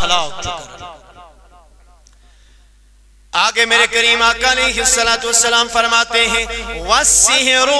ہلاک کر. آگے میرے کریم آقا علیہ السلام فرماتے ہیں وَالسِّحْرُ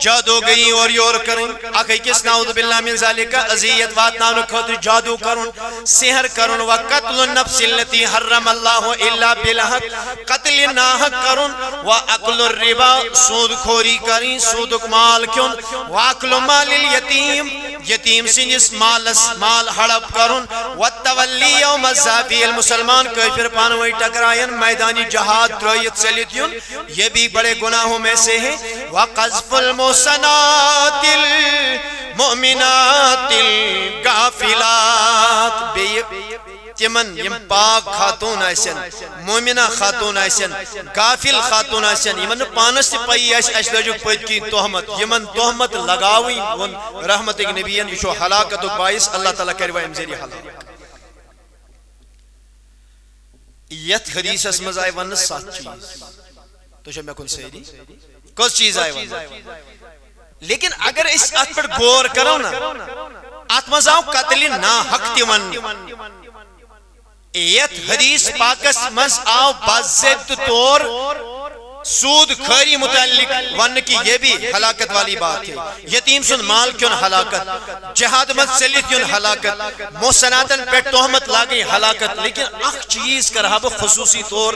جادوگری اور یور کرن اکھے کس نعوذ باللہ من ذالک اذیت واتناؤن خاطر جادو کرن سحر کرن وقتل النفس التي حرم اللہ الا بالحق قتل ناحق کرن واکل الربا سود خوری کریں سود مال کیون واکل مال الیتیم یتیم سنس مال ہڑپ کرن والتولی یوم الزحف المسلمان کافر پانوئی ٹکرائن میدانی جہاد ترائیت چلیت یون یہ بھی بڑے گناہوں میں سے ہیں وقذف المحصنات المؤمنات الغافلات تمن یم پاک خاتون آسن مومنہ خاتون آسن غافل خاتون آسن یمن پانس تی پئی اس لجو پت کی تہمت یمن تہمت لگاوی ون رحمت نبیین یہ ہلاکت باعث اللہ تعالیٰ کروا ام ذریعہ ہلاک. یت حدیث اس مز آئی ون 7 چیز تو چھ میں کن سیری کس چیز آئی ون لیکن اگر اس ات پر غور کرو نا ات مز آو قتل ناحق تیون ایت حدیث پاکس مز آو باضابطہ طور سود خیری متعلق ون کی یہ بھی ہلاکت والی بات ہے. یتیم سن مال کیون ہلاکت جہاد مت چلیت کیون ہلاکت محسناتن پہ تہمت لاگئی ہلاکت. لیکن اخ چیز کرہا بو خصوصی طور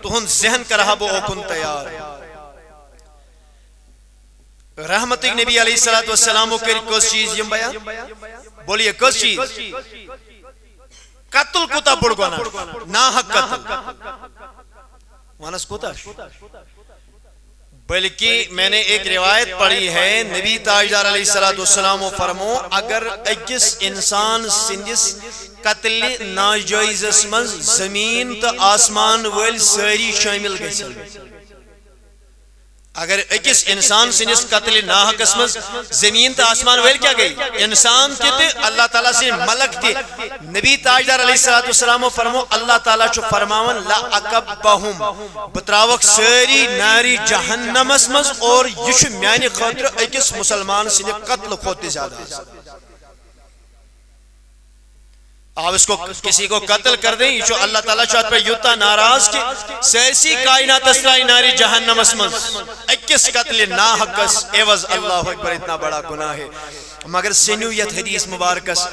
تہن ذہن کرہا بو اوکن تیار رحمت نبی علیہ السلام کر کس چیز یم بیان بولیے کس چیز قتل کوتا بڑ گناہ ناحق قتل وانس کوتا بلکہ میں نے ایک روایت پڑھی ہے نبی تاجدار علیہ السلام فرمو اگر اکس انسان سندس قتل ناجائز من زمین تا آسمان ول ساری شامل گژھن اگر اکس انسان سنس قتل ناحق من زمین تا آسمان ویل کیا گئی انسان تے اللہ تعالیٰ سے ملک تے نبی تاجدار علیہ السلام فرمو اللہ تعالیٰ چو فرماون لا اکبہم بتراوک ساری ناری جہنم من اور یش میانی خاطر اکس مسلمان سن قتل کھوتے زیادہ آپ اس کو کسی کو قتل کر دیں یہ اللہ تعالیٰ چاہت پر یوتا ناراض کی سیسی کائنات اسرائی ناری جہنم اسمز اکس قتل ناحقس ایوز اللہ اکبر اتنا بڑا گناہ ہے. مگر سنویت حدیث مبارکس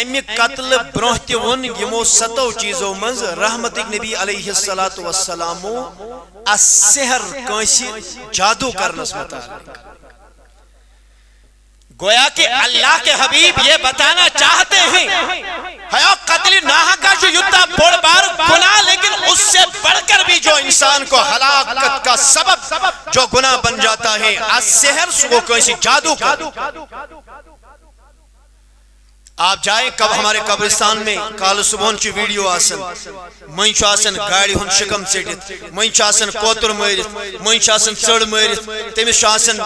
امی قتل برہتی ون یمو 7 چیزوں منز رحمت نبی علیہ السلام السحر کانسی جادو کرنس متعلق گویا کہ اللہ کے حبیب یہ بتانا چاہتے ہیں قتل ناحق کا جو یوتا بڑھ بار گناہ لیکن اس سے بڑھ کر بھی جو انسان کو ہلاکت کا سبب جو گناہ بن جاتا ہے السحر سو کسی جادو کا. آپ جائیں کب ہمارے قبرستان میں کال صبح چی ویڈیو آسن منچ آسن گاڑی ہن شکم چٹت منچ آسن کوتر مریت منچ آسن چڑ مریت تمس آسن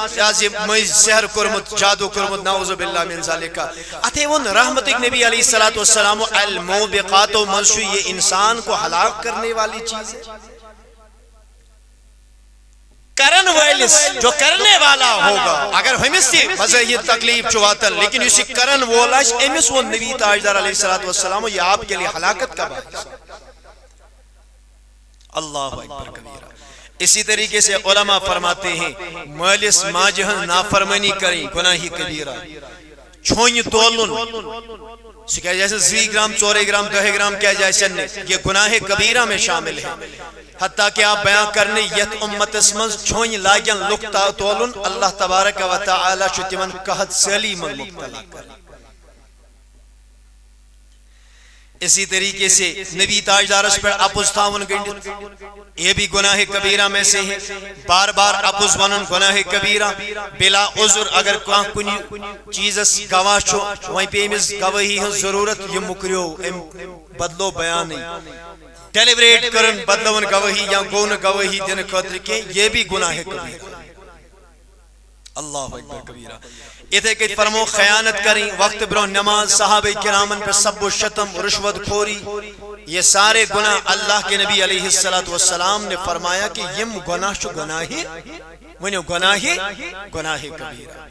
مز سحر کورمت جادو کورمت نعوذ باللہ من ذالک. اتھے ون رحمت نبی علیہ السلام الموبقات منشو یہ انسان کو ہلاک کرنے والی چیز ہے. کرن ویلس جو کرنے والا ہوگا اگر ہمس تھی مزہ یہ تکلیف چواتل لیکن اسی کرن وولاش امس وہ نبی تاجدار علیہ السلام یہ آپ کے لئے ہلاکت کا باعث. اللہ اکبر کبیرہ. اسی طریقے سے علماء فرماتے ہیں مالس ماجہن نافرمانی کریں گناہی کبیرہ. چھوئن تولن سکھا جیسے 2 گرام 4 گرام 2 گرام کیا جیسے یہ گناہ کبیرہ میں شامل ہے. حتیٰ کہ آپ بیان کرنے یت امت اسمز چھوئن لاگن لکتا تولن اللہ تبارک و تعالی شتمن قحط سلی من مبتلا کر. اسی طریقے سے نبی تاجدار اس پر اپوز تھاون گنڈت یہ بھی گناہ کبیرہ میں سے ہے. بار بار اپوز ونن گناہ کبیرہ بلا عذر اگر کنی چیز گواہ چھو وہیں پہ امز گواہی ہے ضرورت یہ مکریو بدلو بیان نہیں ڈیلیوریٹ کرن بدلون گواہی یا گون گواہی دن خاطر کے یہ بھی گناہ کبیرہ. اللہ اکبر کبیرہ. اتھے کہ فرمو خیانت کریں وقت برو نماز صحابہ کرامن پر سب و شتم رشوت کھوری یہ سارے گناہ اللہ کے نبی علیہ السلام نے فرمایا کہ یم گناہ چو گناہی ونیو گناہی کبیرہ.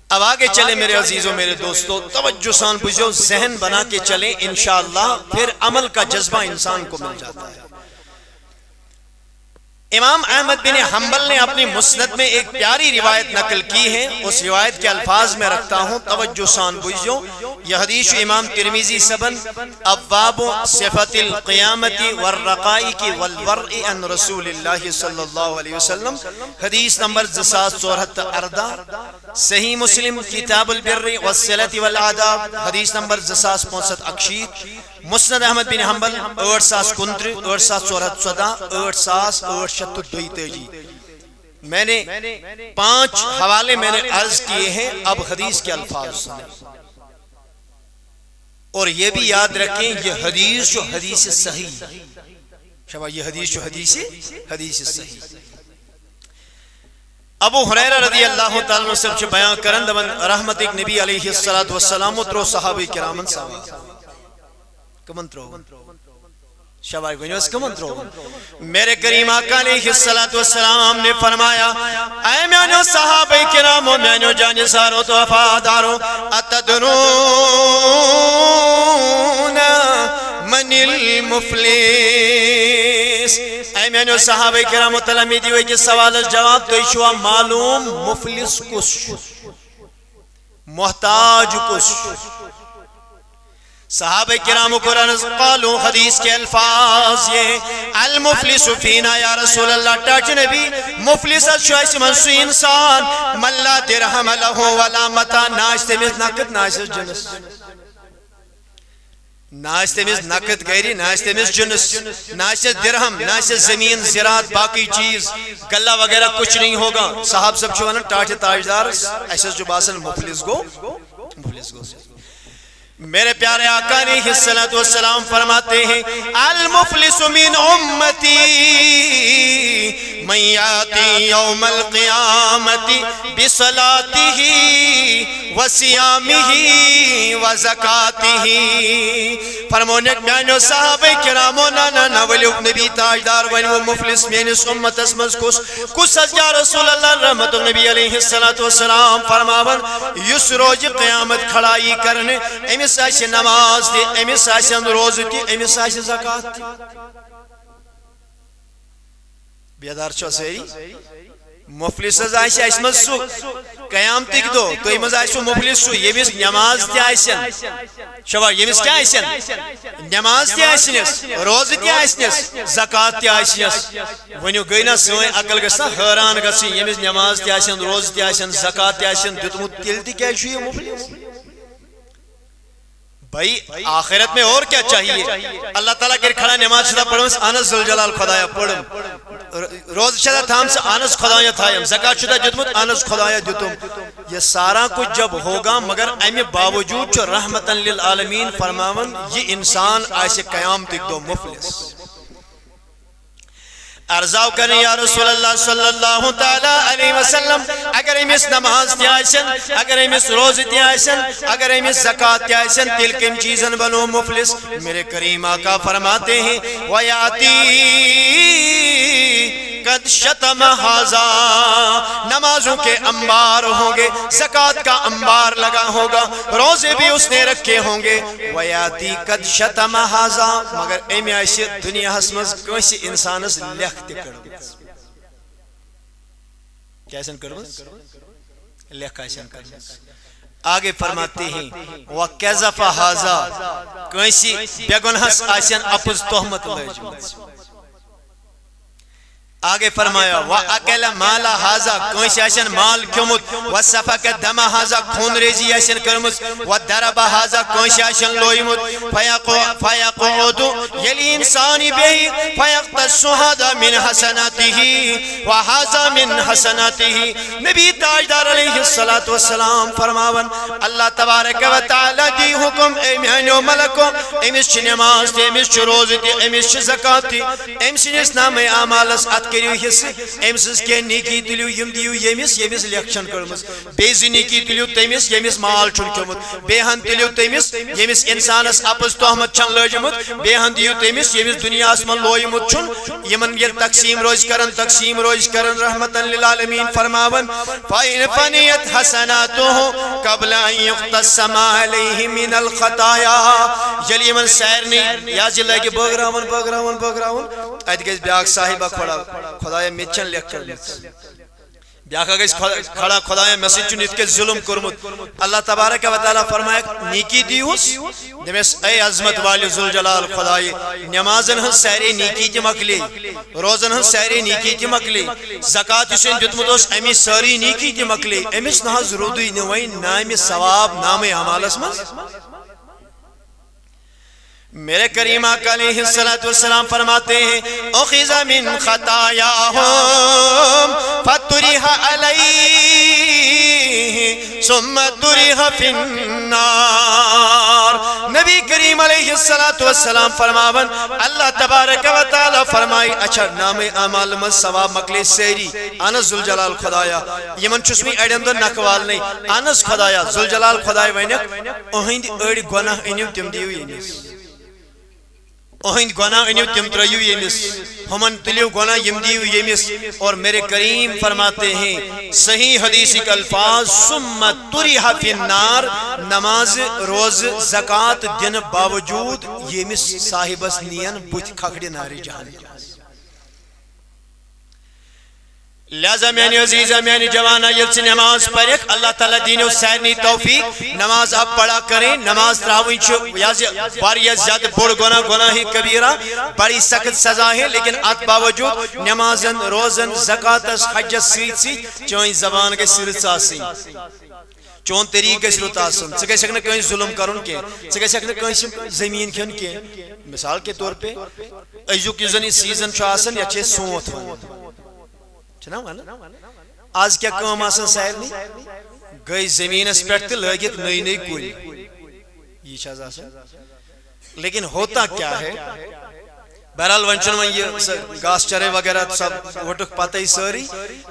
اب آگے چلیں میرے عزیزوں میرے دوستوں، توجہ سان بجھو، ذہن بنا کے چلیں انشاءاللہ، پھر عمل کا جذبہ انسان کو مل جاتا ہے۔ امام احمد بن حنبل نے اپنی مسند میں ایک پیاری روایت نقل کی ہے، اس روایت کے الفاظ میں رکھتا ہوں، توجہ سان بجھو۔ یہ حدیث امام ترمذی سبن ابواب صفت القیامت والرقائق والورع عن رسول اللہ صلی اللہ علیہ وسلم، حدیث نمبر 2474، صحیح مسلم کتاب البر والصلة والآداب، حدیث نمبر 2561، مسند احمد بن حنبل 8029، 8414، 8842۔ میں نے 5 حوالے میں نے عرض کیے ہیں، اب حدیث کے الفاظ سنیں اور یہ بھی یاد رکھیں، یہ حدیث جو حدیث صحیح، شباب یہ حدیث جو حدیث صحیح۔ ابو ہریرہ رضی اللہ تعالیٰ عنہ سے بیان کرند من رحمت ایک نبی علیہ السلام ترو صحابہ کرامن سوا کمن ترو شباب ونیوس کمن ترو میرے کریم آقا علیہ السلام نے فرمایا، اے میانو صحابہ کرامو، میانو جانسارو تو وفادارو، اتدرون من المفلس، اے میانو صحابہ کرامو تلمیدی ہوئی کہ سوال جواب تو ایشوا معلوم مفلس کس، محتاج کس؟ صحابہ کرامو کو قالو، حدیث کے الفاظ یہ، المفلس فینا یا رسول اللہ، ٹاچ نبی مفلس شوائس منسو انسان من لا درہم لہو ولا متا، ناش تمیز نقد ناش جنس، ناش تمیز نقد گیری، ناش تمیز جنس، ناش درہم، ناش زمین زراعت باقی چیز گلہ وغیرہ کچھ نہیں ہوگا۔ صحاب سب چھوانا ٹاچ تاجدار ایسا جو باسن مفلس گو میرے پیارے آقا علیہ السلام فرماتے ہیں، المفلس من امتی من یاتی یوم القیامت بصلاتہ وصیامہ وزکاتہ، فرمونے میانو صحابہ کرامو نا ولی نبی تاجدار ونی وہ مفلس مینس امت اسمز کس از یا رسول اللہ رحمت نبی علیہ السلام فرماون، یس روز قیامت کھڑائی کرنے، امس آئیسی نماز دی، امس آئیسی روز دی، امس آئیسی زکاة دی، بیدار چھو سیری مفلس آئیسی اسمز سو قیامتک دو تو امز آئیسو مفلس سو، یمیس نماز دی آئیسن، شبا یمیس کیا آئیسن؟ نماز دی آئیسنس، روز دی آئیسنس، زکاة دی آئیسنس، ونیو گئینا سوئے عقل گسنا حیران گسی، یمیس نماز دی آئیسن، روز دی آئیسن، زکاة دی آئیسن، دیتمو تیل دی کیا شوئی مفلس؟ بھائی آخرت میں اور کیا چاہیے؟ اللہ تعالیٰ کے کھڑا نماز شدہ پڑھوں سے آنس ذوالجلال خدایا پڑھوں، روز شدہ تھام سے آنس خدایا تھایم، زکاة شدہ جتمت آنس خدایا جتم، یہ سارا کچھ جب ہوگا مگر امی باوجود جو رحمتاً للعالمین فرماون، یہ انسان ایسے قیام تک دو مفلس۔ ارزاو کریں یا رسول اللہ صلی اللہ تعالیٰ علیہ وسلم، اگر امیس نماز تی آئیسن، اگر امیس روز تی آئیسن، اگر امیس زکاة تی آئیسن، تل کم چیزن بنو مفلس؟ میرے کریم آقا فرماتے ہیں، وَيَعْتِي قد شتم حاضا، نمازوں کے انبار ہوں گے، زکاة کا انبار لگا ہوگا، روزے بھی اس نے رکھے ہوں گے، وَيَعْتِي قد شتم حاضا، مگر ایمی آئیسی دنیا حسمز کوئی انسانس لکھتے کرمز، کیسن کرمز؟ لکھ ایسن کرمز۔ آگے فرماتے ہیں وَقَذَفَ حَاضَا، کوئی بیگنہس آئیسن اپز تحمت لجمز۔ آگے فرمایا وَأَكَلَ مَالَ حَاضَا، کوئی سے آئیسن مال کیومت، وَسَفَكَ دَمَ حَاضَا، خون ریزی آئیسن کرمز، وَدَرَبَ حَاضَا، کوئی سے آئیسن لوئیمت، فَيَقُعُدُ یلی انسانی بہی فَيَقْتَسُ حَاضَا مِنْ حَسَنَاتِهِ وَحَاضَا مِنْ حَسَنَاتِهِ۔ نبی تاجدار علیہ السلام فرماون، اللہ تبارک و تعالی دی حکم، اے میانیو ملکو، امس چھ نماز تی، امس چھ روز تی، امس چھ زکاة تی، امس نس نام اعمالس ات کریو حص ام سز کی نیکی تلیو یم دیو یمس یمس لیکشن کرمز بیز نیکی تلیو تمس یمس مال چھن کھیومت بیہن تلیو تمس یمس انسانس اپز تہمت چھن لجمت بیہن دیو تمس یمس دنیا من لویمت چھن یمن یہ تقسیم روز کرن رحمتا للعالمین فرماون فَإِنْ فَنِيَتْ حَسَنَاتُهُ قَبْلَ أَنْ يُقْتَسَّمَ عَلَيْهِ مِنَ الْخَطَايَا جل یمن سیرنی یا جل لگی بغراون ات گیس بیاک صاحبہ کھڑا خدایا میچن لیک کر بیاک گیس کھڑا خدایا مسجد چن ات کے ظلم کرمت اللہ تبارک و تعالی فرمایا نیکی دیوس دمس اے عظمت والی ذوالجلال خدای نمازن ہن ساری نیکی کی مکلی روزن ہن ساری نیکی کی مکلی زکات حسین دتمتوس امی ساری نیکی کی مکلی امس نہ ضرورت نوین نام ثواب نام اعمالس من میرے کریم آقا علیہ السلام فرماتے ہیں اخذ من خطایاہم فطرح علیہ ثم طرح فی النار نبی کریم علیہ السلام فرماون اللہ تبارک و تعالی فرمائی اچھا نام اعمال من ثواب مکلی سیری انس ذوالجلال خدایا یمن چسمی اڑین دو نکوال نہیں انس خدایا ذوالجلال خدای ونک اہند اڑ گناہ انیو تم دیو ینس اہند گناہ انیو تم تریو یمس ہمن تلیو گناہ یم دیو یمس اور میرے کریم فرماتے ہیں صحیح حدیثی کا الفاظ ثم طرح فی النار نماز روز زکات دن باوجود یمس صاحبس نین بت کھکڑی ناری جہنم لہذا میانی عزیزہ میانی جوانہ یلچ نماز پڑھک اللہ تعالیٰ دین و سیرنی توفیق نماز آپ پڑھا کریں نماز تراوین چھو باری زیادہ بڑ گناہ کبیرہ بڑی سخت سزا ہے لیکن ات باوجود نمازن روزن زکاتس حجس سیت چوئیں زبان کے سرت آسیں چون طریق گژھِ رُت آسُن ژٕ گژھکھ نہٕ کٲنٛسہِ ظُلم کَرُن کینٛہہ ژٕ گژھکھ نہٕ کٲنٛسہِ زٔمیٖن کھیوٚن کینٛہہ مثال کے طور پہ أزیُک یُس زن یہِ سیٖزن چھُ آسان یتھ چھِ أسۍ سونٛتھ ونان آج کیا کام آسان سارنی گئی زمینس پہ لگت نئی نئی کل یہ لیکن ہوتا کیا ہے بہرحال ون چھ یہ گاس چرے وغیرہ سب وٹک پتہ ہی ساری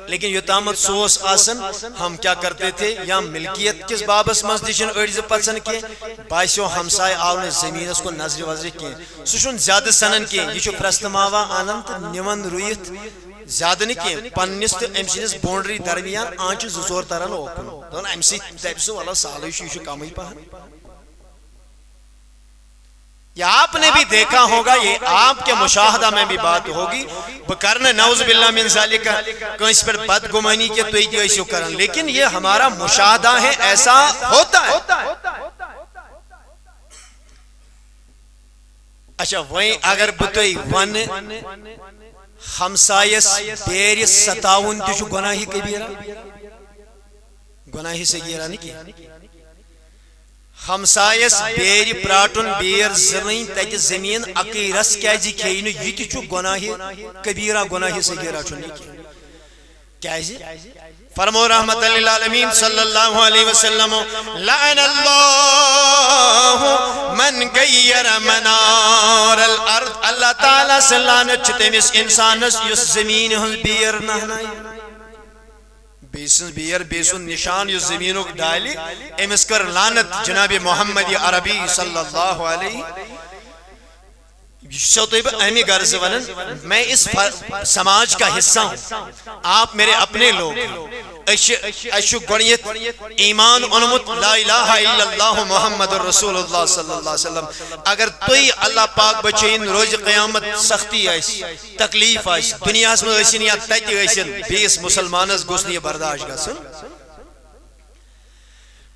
لیکن یوتامت سوس آسن ہم کیا کرتے تھے یا ملکیت کس بابس مز تہ اڑز پچن کی باسیو ہمسائے آو نہ زمینس کو نظر وظر کی سہ زیادہ سنن کی یہ پرستماوا انن تو نمن رویت زیادہ نہیں کی پنس تو ام سندس باؤنڈری درمیان آنچ زور تران اوکن دون ام سی دپ سو والا سالے یہ کم پہن یہ آپ نے بھی دیکھا ہوگا یہ آپ کے مشاہدہ میں بھی بات ہوگی بکرن نعوذ باللہ من ذالک کس پر بدگمانی کے تو ہی ایسو کرن لیکن یہ ہمارا مشاہدہ ہے ایسا ہوتا ہے اچھا وہیں اگر بتوئی ون ہمسایس بیر ستاون تیچو گناہی کبیرہ گناہی سگیرہ نہیں کیا ہمسایس بیر پراٹن بیر زمین تیت زمین اقیرس کیازی کھینو یہ تیچو گناہی کبیرہ گناہی سگیرہ چھو نہیں کیا کیازی فرمو رحمت للعالمین صلی اللہ علیہ وسلم لعن اللہ من غیر منار الارض اللہ تعالیٰ سے لعنت چھتے میں اس انسانس یس زمین ہن بیر نہنائی بیسن بیر بیسن نشان یس زمینوں ڈالی امس کر لعنت جناب محمد عربی صلی اللہ علیہ اہمی غرض ونن میں اس سماج کا حصہ ہوں آپ میرے اپنے لوگ اشو گڑیت ایمان انمت لا الہ الا اللہ محمد رسول اللہ صلی اللہ علیہ وسلم اگر توی اللہ پاک بچین روز قیامت سختی آئیس تکلیف آئیس دنیا میں ایسین یا تیتی ایسین بیس مسلمانس گسنی برداشت گا سن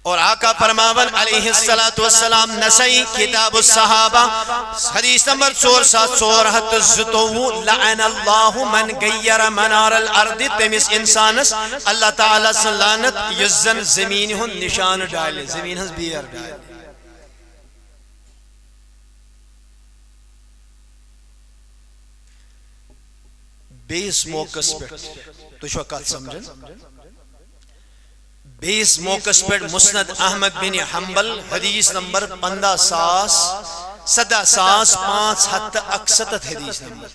اور آقا فرماون علیہ السلام نسائی کتاب الصحابہ حدیث نمبر 4702 لعن اللہ من غیر منار الارض تمس انسانس اللہ تعالیٰ سے لعنت یزن زمین ہن نشان ڈالے زمین ہن بیر ڈالے بیس موقع پر تو شو کات سمجھن بیس موقع پر مسند احمد بن حنبل حدیث نمبر 15,705 حدیث نمبر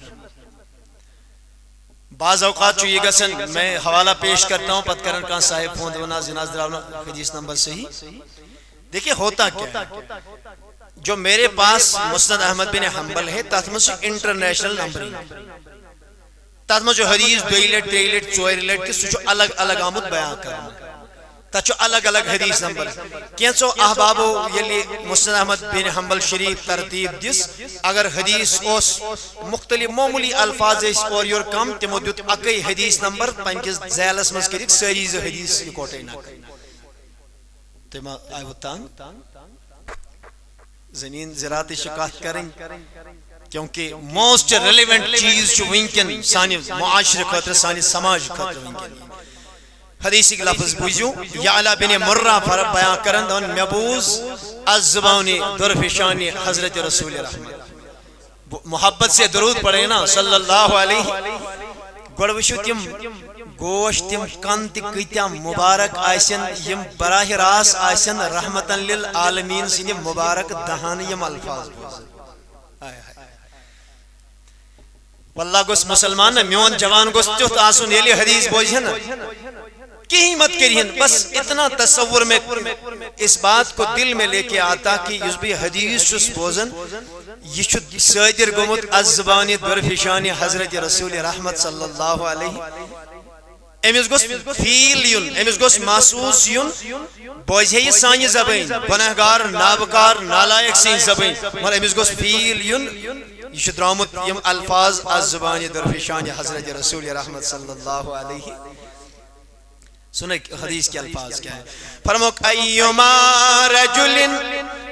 بعض اوقات یہ گسن میں حوالہ پیش کرتا ہوں پت کرن کان صاحب فون دونا جناز دراونا حدیث نمبر صحیح. دیکھیں ہوتا کیا ہے, جو میرے پاس مسند احمد بن حنبل ہے تاتھ میں انٹرنیشنل نمبر تاتھ میں جو حدیث 2 لٹ 3 لٹ 4 لٹ کے سو الگ الگ آمد بیان کرنا تچو الگ الگ حدیث نمبر کینچو احبابو یلی مسند احمد بن حنبل شریف ترتیب دس اگر حدیث اس مختلف معمولی الفاظ اس اور یور کم تمو دیت اکی حدیث نمبر پنکس زیلس مز کرک ساری حدیث رکوٹے نہ تما آئی وتانگ زمین زراعتی شکایت کریں کیونکہ موسٹ ریلیونٹ چیز جو ونکن سانی معاشرے خاطر سانی سماج خاطر ونکن حدیث کی لفظ بوجھو یعلا بن مرہ فرق بیان کرن دون میبوز از زبانی درفشانی حضرت رسول رحمت محبت سے درود پڑھے نا صلی اللہ علیہ گوڑوشو تیم گوشت تیم کانت کتیا مبارک آئسن یم براہ راس آئسن رحمتا للعالمین سنی مبارک دہان یم الفاظ واللہ گوست مسلمان میون جوان گوست تیوت آسون یلی حدیث بوجھ ہے نا کہیں مت کرین بس اتنا تصور میں اس بات کو دل میں لے کے آتا کہ اس بھی حدیث چس بوزن یہ چھو صادر گمت از زبانی درفشانی حضرت رسول رحمت صلی اللہ علیہ امس گوس فیل یون امس گوس محسوس یون بوجھ ہے یہ سانی زبین گناہگار نابکار نالائق سین زبین مگر امس گوس فیل یون یہ درامت یم الفاظ از زبانی درفشانی حضرت رسول رحمت صلی اللہ علیہ. سنیں حدیث کے الفاظ کیا ہے فرموک ایما رجل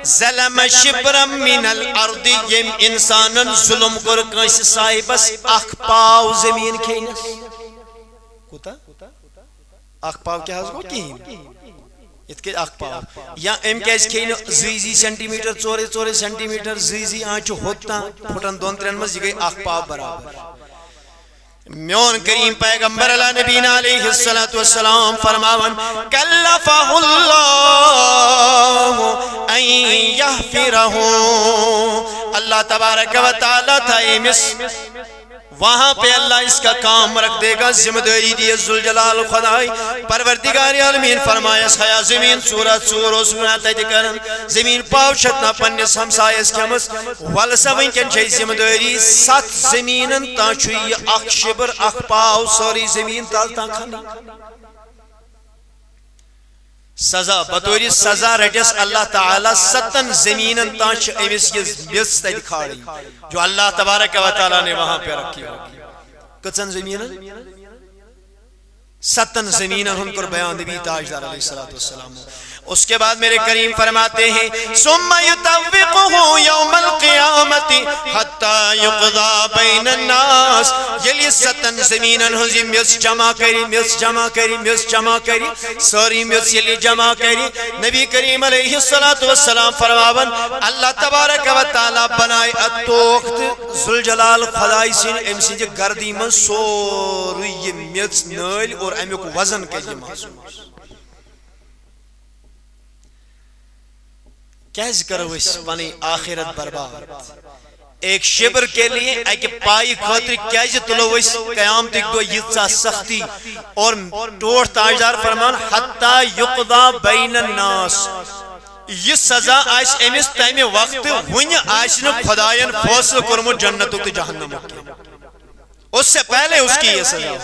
ظلم شبرا من الارض یم انسانن ظلم کر کنس صاحبس اخ پاو زمین کھینس کوتا اخ پاو کیا حض کو کہیں ات کے اخ پاو یا ام کیس کھین زیزی سینٹی میٹر چورے چورے سینٹی میٹر زیزی آنچو ہوتا پھٹن دون ترین مز یہ گئی اخ پاو برابر. میون کریم پیغمبر اللہ نبینا علیہ السلام فرماون کلفہ اللہ ان یحفرہو اللہ تبارک و تعالی تھا امس وہاں پہ اللہ اس کا کام رکھ دے گا ذمہ داری دی ذوالجلال خدای پروردگار عالمین فرمایا خیا زمین صورت سور و سورت کرن زمین پاو شتنا پنس ہمسایس کمس ولسا ونکن چھ ذمہ داری 7 زمینن تا چھ یہ اخ شبر اخ پاو سوری زمین تال تا کھنی سزا بطوری سزا رٹس اللہ تعالی 7 زمینن تانچ امس یہ بیس تیل کھاڑی جو اللہ تبارک و تعالی نے وہاں پہ رکھی ہوگی کچن زمینن 7 زمینن ہم کر بیان نبی تاجدار علیہ السلام. اس کے بعد میرے کریم فرماتے ہیں ثم یطوقہ یوم القیامت حتی یقضا بین الناس یلی 7 زمینن ہزی مس جمع کری مس جمع کری مس جمع کری سوری مس یلی جمع کری نبی کریم علیہ السلام فرماون اللہ تبارک و تعالی بنائے اتوخت ذوالجلال خدای سین امسی جی گردی من سوری مس نل اور امیک وزن کے محسوس کیسے کرو اس پانی آخرت برباد ایک شبر کے لیے ایک پائی خاطر کیسے تلو اس قیامت دو یتسا سختی اور ٹوٹ تاجدار فرمان حتی یقضا بین الناس یہ سزا آئیس امس تیمی وقت ونی آئیسن خدایان فوصل کرمو جنتو تی جہنم اس سے پہلے اس کی یہ سزا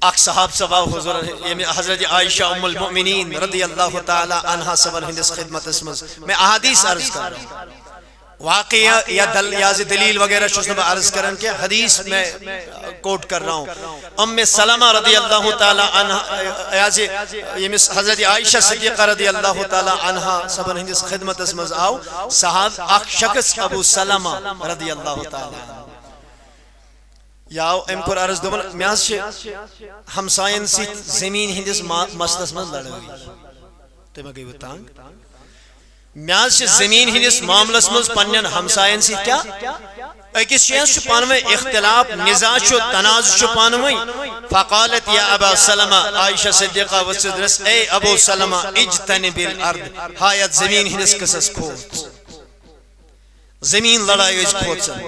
اک صحاب سوا حضور حضرت عائشہ ام المؤمنین رضی اللہ تعالی عنہ سبن ہندس خدمت اسمز میں احادیث عرض کر رہا ہوں واقعہ یا دلیل وغیرہ شسن میں عرض کرن کے حدیث میں کوٹ کر رہا ہوں ام سلمہ رضی اللہ تعالی عنہ حضرت عائشہ صدیقہ رضی اللہ تعالی عنہ سبن ہندس خدمت اسمز آؤ صحاب اک شخص ابو سلمہ رضی اللہ تعالی عنہ یاو ام کور عرض دوبن میاز چھ ہمسائن سی زمین ہندس مسلس من لڑوی تو میں گئی بتانگ میاز چھ زمین ہندس معاملس من پنن ہمسائن سی کیا اکس شیئن چھ پانویں اختلاف نزاع چھ تنازع چھ پانویں فقالت یا ابا سلمہ عائشہ صدیقہ وصدرس اے ابو سلمہ اجتنب الارض ہایت زمین ہندس کسس کھوت زمین لڑائی اس کھوت سن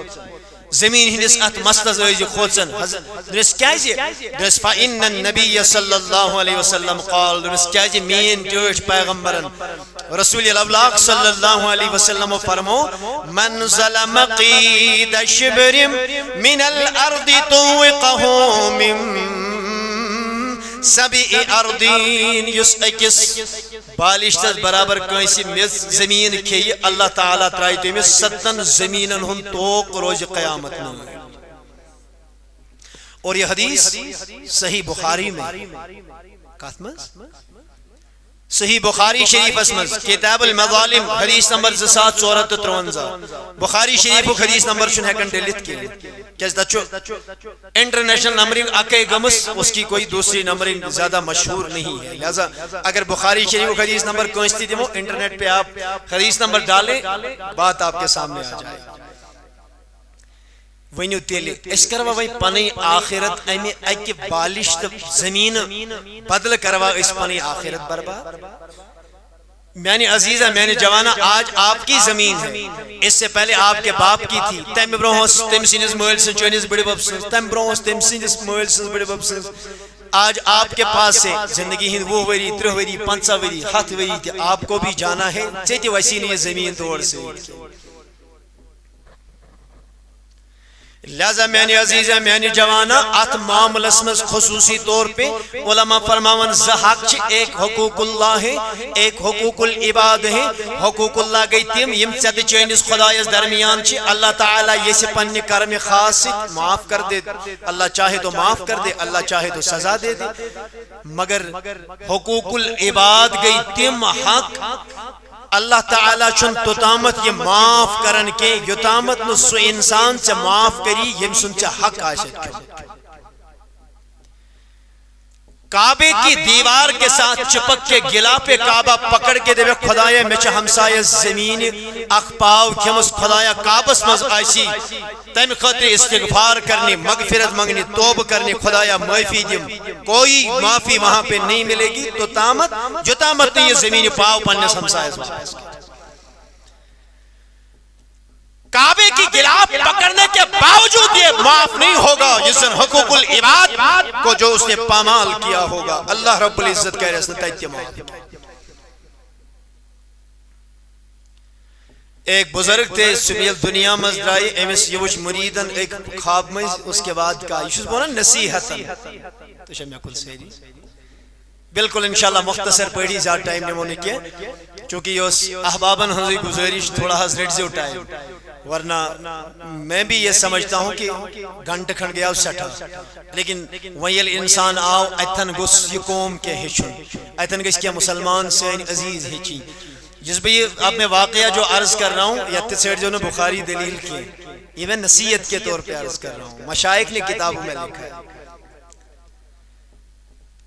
زمین ہندس ات مستس ٲسۍ کھوژان دس کیازِ دس فإن النبی صلی اللہ علیہ وسلم قال دس کیازِ مین ٹٲٹھ پیغمبرن رسول الابلاغ صلی اللہ علیہ وسلم فرمو من ظلم قید شبر من الارض طوقه من سبع اردین یس اکس بالشتس برابر کنسی میز زمین کھی اللہ تعالیٰ ترائی تیمیز 7 زمینن ہن توق روز قیامت میں اور یہ حدیث صحیح بخاری میں صحیح بخاری شریف اسمز کتاب المظالم حدیث نمبر 2453 بخاری شریف حدیث نمبر چھن ہیکن ڈیلیٹ کی کیس دچو انٹرنیشنل نمبرنگ اکے گمس اس کی کوئی دوسری نمبرنگ زیادہ مشہور نہیں ہے لہذا اگر بخاری شریف حدیث نمبر کوئنستی دیمو انٹرنیٹ پہ آپ حدیث نمبر ڈالیں بات آپ کے سامنے آ جائے ونیو تیلی اس کروا وی پنی آخرت امی اکی بالشت زمین بدل کروا اس پنی آخرت برباد میانی عزیزہ میانی جوانہ آج آپ کی زمین ہے اس سے پہلے آپ کے باپ کی تھی تیم برونس تیم سینس مویل سن چونیس بڑی باپ سن تیم برونس تیم سینس مویل سن بڑی باپ سن آج آپ کے پاس سے زندگی ہند 2 وری 3 وری 5 وری 7 وری تھی آپ کو بھی جانا ہے چیتی وسیع یہ زمین توڑ سے لہذا میانی عزیزہ میانی جوانہ ات معاملس میں خصوصی طور پہ علماء فرماون زحق چھ ایک حقوق اللہ ہے ایک حقوق العباد ہے حقوق اللہ گئی تیم یم چت چینس خدایس درمیان چھ اللہ تعالیٰ یہ سے پنی کرم خاص معاف کر دے اللہ چاہے تو معاف کر دے اللہ چاہے تو سزا دے دے مگر حقوق العباد گئی تیم حق اللہ تعالیٰ چن توتامت یہ معاف کرن کے یوتامت نو سو انسان سے معاف کری یم سن چا حق آشت کر کعبے کی دیوار کے ساتھ چپک کے گلا پہ کعبہ پکڑ کے دے خدایا میں چا ہمسایہ زمین اخپاو کھمس خدایا کعبس مز آئیسی تیم خطر استغفار کرنی مغفرت مانگنی توب کرنی خدایا معافی دیم کوئی معافی وہاں پہ نہیں ملے گی تو تامت جو تامت نہیں یہ زمین پاو پنس ہمسایہ کعبے کی گلاف پکڑنے کے باوجود یہ معاف نہیں ہوگا جس نے حقوق العباد کو جو اس نے پامال کیا ہوگا اللہ رب العزت کہہ رہے اس نے تیتی معاف ایک بزرگ تھے سبیل دنیا مزدرائی ایمس یوش مریدن ایک خواب میں اس کے بعد کہا یہ بولا نصیحتن تو شاید میں کل سیری بالکل انشاءاللہ مختصر پڑھی زیادہ ٹائم نے ہونے کیا چونکہ یہ احبابن ہنزی گزارش تھوڑا حضرت سے اٹھائے ورنہ میں بھی یہ سمجھتا ہوں کہ گھنٹ کھنڈ گیا اس سٹھا لیکن ویل انسان آو ایتھن گس یہ قوم کے ہچن ایتھن گس کیا مسلمان سے عزیز ہچی جس بھی اب میں واقعہ جو عرض کر رہا ہوں یا تسیڑ جو نے بخاری دلیل کی یہ میں نصیحت کے طور پہ عرض کر رہا ہوں مشائق نے کتابوں میں لکھا ہے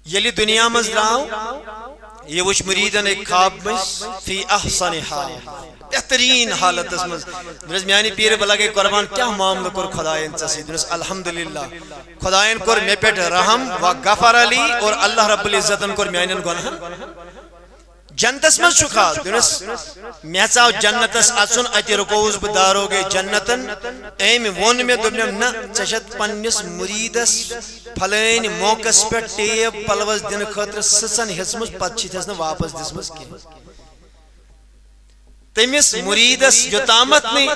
یلی دنیا مز رہا ہوں یہ وچ مریدن ایک خواب میں فی احسن حال بہترین حالت اسمز درست میانی پیر بلا کے قربان کیا معاملہ کر خدایان چاسی درست الحمدللہ خدایان کر میں پیٹ رحم و غفر علی اور اللہ رب العزتن کر میانین گناہن جنت اسمز شکا درست میچاو جنت اس اچن اتی رکوز بدارو گے جنتن ایم ون میں دبنیم نا چشت پنیس مریدس پھلین موکس پر ٹیب پلوز دن خطر سسن حسمز پچھی تھسن واپس دسمز کی تیمیس مریدس جو تامت میں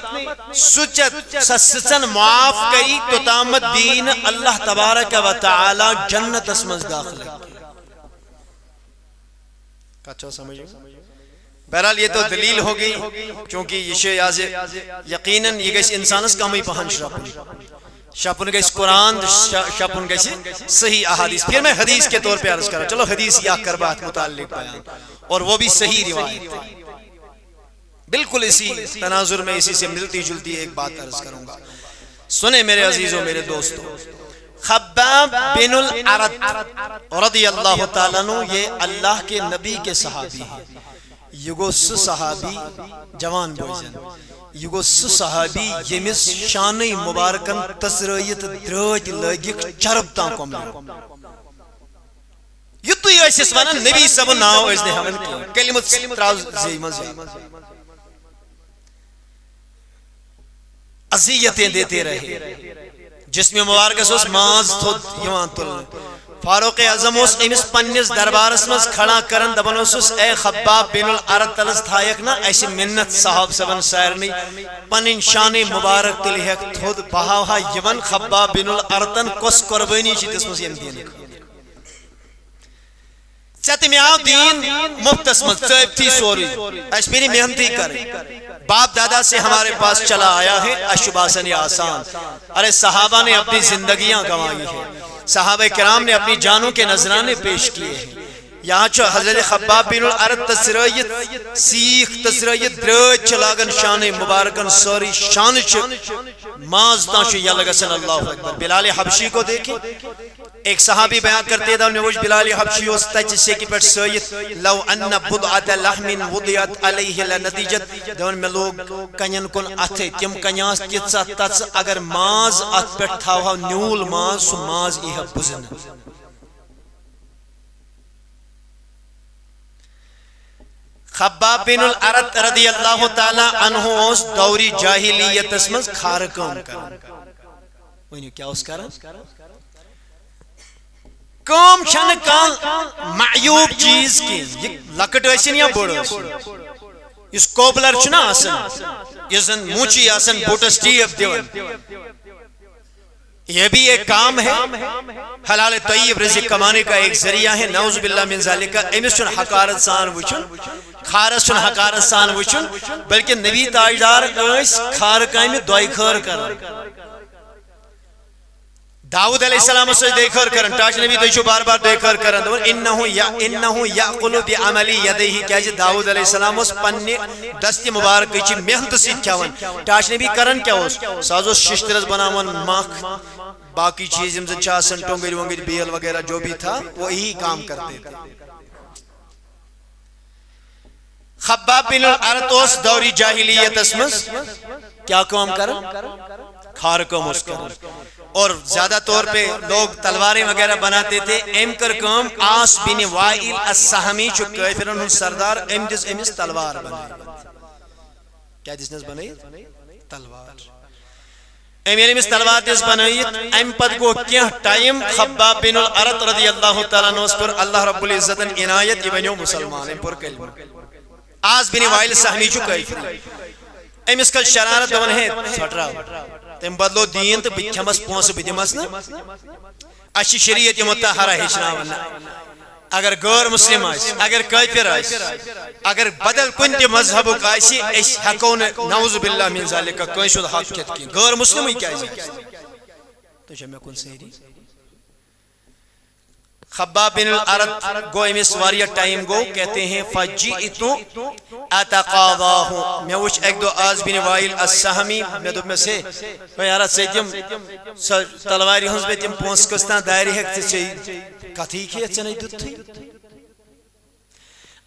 سچت سسن معاف کری تو تامت دین اللہ تبارک و تعالی جنت اسمز داخل ہے کچھو سمجھو بہرحال یہ تو دلیل ہوگی چونکہ یہ شیعہ یقیناً یہ گیس انسانس کامی پہن شاپن گیس قرآن شاپن گیس صحیح احادیث پھر میں حدیث کے طور پہ عرض کرا چلو حدیث یا کربات متعلق بیان اور وہ بھی صحیح روایت ہے بالکل اسی تناظر میں اسی سے ملتی جلتی ایک بات عرض کروں گا سنیں میرے عزیزوں میرے دوستوں خباب بن العرد رضی اللہ تعالیٰ عنہ یہ اللہ کے نبی کے صحابی ہیں یہ گو صحابی جوان بوزن یہ گو صحابی یمس شانی مبارکن تسرائیت دراج لگک چربتاں کو ملو یہ تو یہ ایسے سوانا نبی سب ناو اس نے حمل کیا کلمت تراؤز زیمہ اذیتیں دیتے رہے جسم مبارکس اس ماز تھود یوان تلن فاروق اعظم اس امس پنس دربارس مز کھڑا کرن دپان اوسس اے خباب بن الارت تلس تھایک نا اس منت صاحب سبن سارنی پنن شان مبارک تل ہیک تھود بہاوہا یون خباب بن الارتن کس قربانی چھ تس مز یم دین ژت مے آو دین مفتس مز ژب تھی سوری اس میری محنتی کرے باپ دادا سے ہمارے پاس چلا آیا ہے اشباسن آسان ارے صحابہ نے اپنی زندگیاں گنوائی ہیں صحابہ کرام نے اپنی جانوں کے نذرانے پیش کیے ہیں یہاں چو حضرت خباب بن الارت تسرائیت سیخ تسرائیت درج چلاگن شان مبارکن سوری شان چ مازدان شو یا لگسن اللہ اکبر بلال حبشی کو دیکھیں ایک صحابی بیان کرتے دا نوش بلال حبشی اس تچ سے کی پر سویت لو ان بدعت لحم وضعت علیہ لنتیجت دون میں لوگ کنین کن اتھے تم کنیاس کتسا تتس اگر ماز ات پر تھاوہا نیول ماز سو ماز ایہا بزن خباب بن الارت رضی اللہ تعالی عنہ اس دوری جاہلیت اسمز کھارکم کر کیا اس کرن کام چھن کان معیوب چیز کی یہ لکٹ ایسن یا بڑ اس کوبلر چھنا آسن یہ زن موچی آسن بوٹس ٹیپ دیون یہ بھی ایک کام ہے حلال طیب رزق کمانے کا ایک ذریعہ ہے نعوذ باللہ من ذالک امس چھن حقارت سان وچن خارس چھن حقارت سان وچن بلکہ نبی تاجدار اس خارکائی میں دعائی خار کر داؤد علیہ السلام سے دیکھر کرن ٹاچ نبی تو بار بار دیکھر کرن انہو یاقلو بعملی یدیہ کیا جی داؤد علیہ السلام اس پنی دستی مبارک چی محنت سید کیاون ٹاچ نبی کرن کیا اس سازو ششترز بناون ماک باقی چیز امزن چاسن ٹونگری ونگری بیل وغیرہ جو بھی تھا وہ یہی کام کرتے تھے خباب بن الارت اس دوری جاہلیت اسمز کیا کام کرن کھارکم اس کرن اور زیادہ طور پہ لوگ تلواریں وغیرہ بناتے تھے ایم کر کام آس بن وائل السہمی چو کافرن ہن سردار ایم جس امس تلوار بنائی کیا جس نے بنائی تلوار ایم یعنی امس تلوار جس بنائی ایم پد کو کیا ٹائم خباب بن الارت رضی اللہ تعالیٰ نوز پر اللہ رب العزت عنایت یہ بنیو مسلمان ایم پر کلمہ آس بن وائل السہمی چو کافرن امس کل شرارت دون ہے سٹ رہا تم بدلو دین تو بچھمس پونس بدمس نا اچھی شریعت متحرہ ہچنا ورنہ اگر غیر مسلم آئیس اگر کافر آئیس اگر بدل کن تی مذہب آئیسی اس حقون نعوذ باللہ من ذالک کوئی شد حق کت کی غیر مسلم ہی کیا آئیس تو جمع کن سہری خباب بن الارت گو امس واریا ٹائم گو کہتے ہیں فجئتو اتقاضاہو میں وچ ایک دو آز بن وائل السہمی میں دو میں سے میں یارت سے تیم تلواری ہنس بے تیم پونس کستان دائری ہے کتھی کی اچھنے دت تھی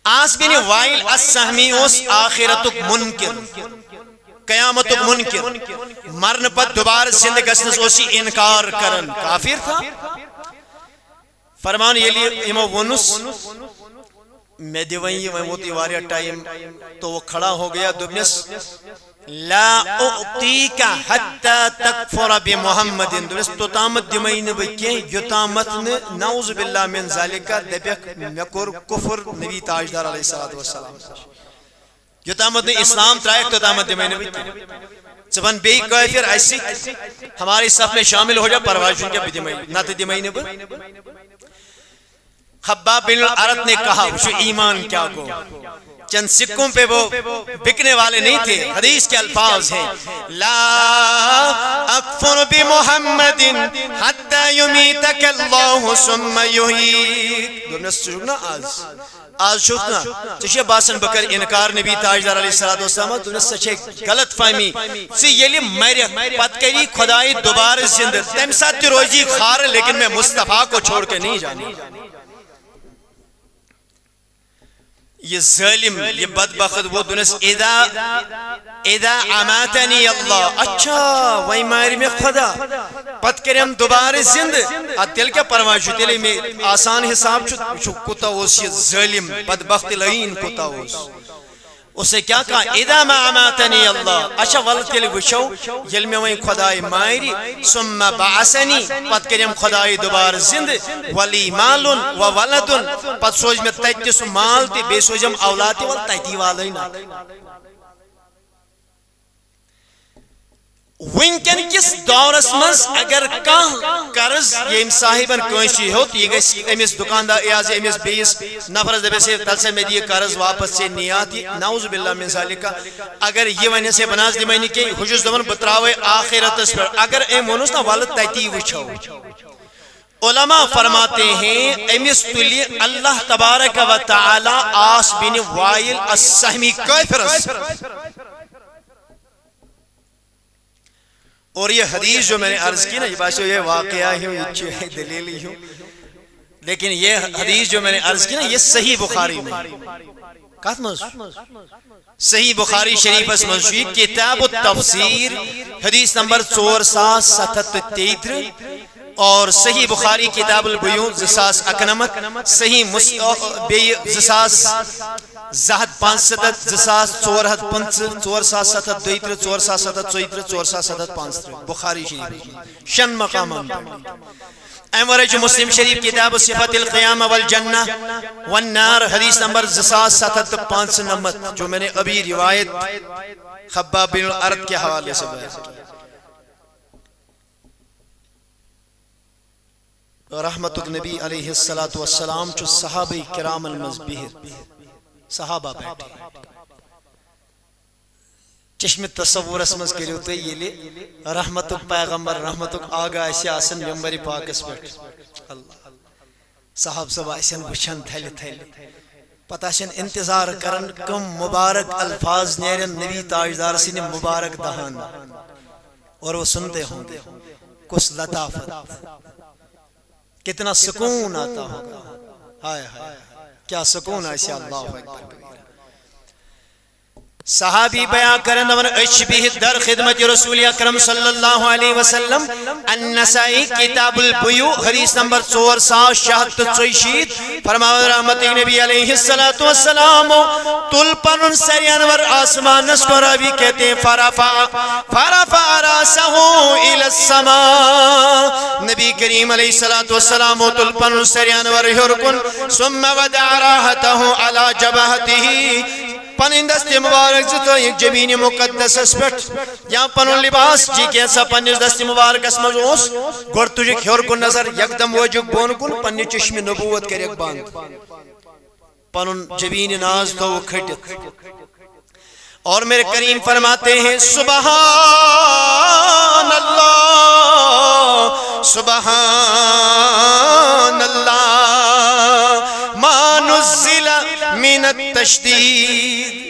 آز بن وائل السہمی اس آخرتک منکر قیامتک منکر مرن پت دوبار زند گسنس اسی انکار کرن کافر تھا فرمان یہ لیے امو ونس میں دیوائیں میں موتی واریا ٹائم تو وہ کھڑا ہو گیا دبنس لا اعطیک حتی تکفر بمحمد دبنس تو تامت دیمین بکیں یتامت نعوذ باللہ من ذالکہ دبیک مکر کفر نبی تاجدار علیہ السلام یتامت نے اسلام ترائک تو تامت دیمین بکیں زبان بے کافر ایسی ہماری صف میں شامل ہو جا پرواز ان کے بدیمین نہ تے دیمین بکیں خباب بن الارت نے کہا وہ ایمان کیا کو چند سکوں پہ وہ بکنے والے نہیں تھے حدیث کے الفاظ ہیں لا اکفر بمحمد حتی یمیتک اللہ ثم یحییک دونوں سجنا آج شکنا چشیہ باسن بکر انکار نبی تاجدار علیہ السلام دونوں سچے غلط فہمی سی یلی میرے پت کری خدای دوبار زندہ تم ساتھ روزی خار لیکن میں مصطفیٰ کو چھوڑ کے نہیں جانی یہ ظالم یہ بدبخت وہ دنس اذا اماتنی اللہ اچھا وہی ماری میں خدا پت کریم دوبارہ زند تیل کیا پرواز چھو تیل میں آسان حساب چھو کتا ہوس یہ ظالم بدبخت لئین کتا ہوس اسے کیا کہا اذا ما اماتنی اللہ اچھا ولد تیل وچھو یل میں وہیں خدای مائری ثم بعثنی پت کریم خدای دوبار زند ولی مال و ولد پت سوچ میں تیتی سو مال تی بے سوچم اولاد ول تیتی والی نا ونکن کس دورس مز اگر کان قرض یم صاحبن کنشی ہوت یہ گس امس دکاندار یاز امس بیس نفر دبے سے تل سے میں یہ قرض واپس سے نیاتی نعوذ باللہ من ذالک اگر یہ ونے سے بناز دی میں کہ حجز دمن بتراوے آخرت اس پر اگر اے مونس نا والد تیتی وچھو علماء فرماتے ہیں امس تلی اللہ تبارک و تعالی آس بن وائل السہمی کافرس اور یہ حدیث جو میں نے عرض کی نا یہ بات یہ واقعہ ہی یہ دلیل ہی ہوں لیکن یہ حدیث جو میں نے عرض کی نا یہ صحیح بخاری میں کہت موضوع صحیح بخاری شریف اس موضوع کتاب التفسیر حدیث نمبر 4773 اور صحیح بخاری کتاب البیوع 2091 صحیح بی 2000 زہد 500 2405 4732 4734 4735 بخاری شریف شن مقامات امرج مسلم شریف کتاب صفت القیامہ والجنہ والنار حدیث نمبر 2795 جو میں نے ابھی روایت خباب بن الارض کے حوالے سے بیان کی رحمت النبی علیہ السلام جو صحابہ کرام المزبہر صحابہ بیٹھے چشم تصور اسمز کریو تو یہ لے رحمت پیغمبر رحمت آگا ایسی آسن ممبر پاک اس بیٹھ اللہ صحاب سب ایسن وچھن تھیل تھیل پتہ شن انتظار کرن کم مبارک الفاظ نیرن نبی تاجدار سن مبارک دہان اور وہ سنتے ہوں گے کس لطافت کتنا سکون آتا ہوگا ہائے ہائے کیا سکون ایسے اللہ اکبر صحابی بیان کرن من اشبیہ در خدمت رسول اکرم صلی اللہ علیہ وسلم النسائی کتاب البیوع حدیث نمبر 466 فرمایا رحمت نبی علیہ السلام تل پن سری انور آسمان اس کو راوی کہتے ہیں فرفع راسہ الى السماء نبی کریم علیہ السلام تل پن سری انور یرکن ثم ودع راحته على جبهته پنن دست مبارک زتو ایک جبین مقدس اس پٹ یا پنن لباس جی کیسا پنن دست مبارک اس مزوس گوڑ تجھے کھور کو نظر یکدم وجہ بون کن پنن چشم نبوت کر ایک باند پنن جبین ناز تو کھٹت اور میرے کریم فرماتے ہیں سبحان اللہ سبحان اللہ ما نزل من التشدید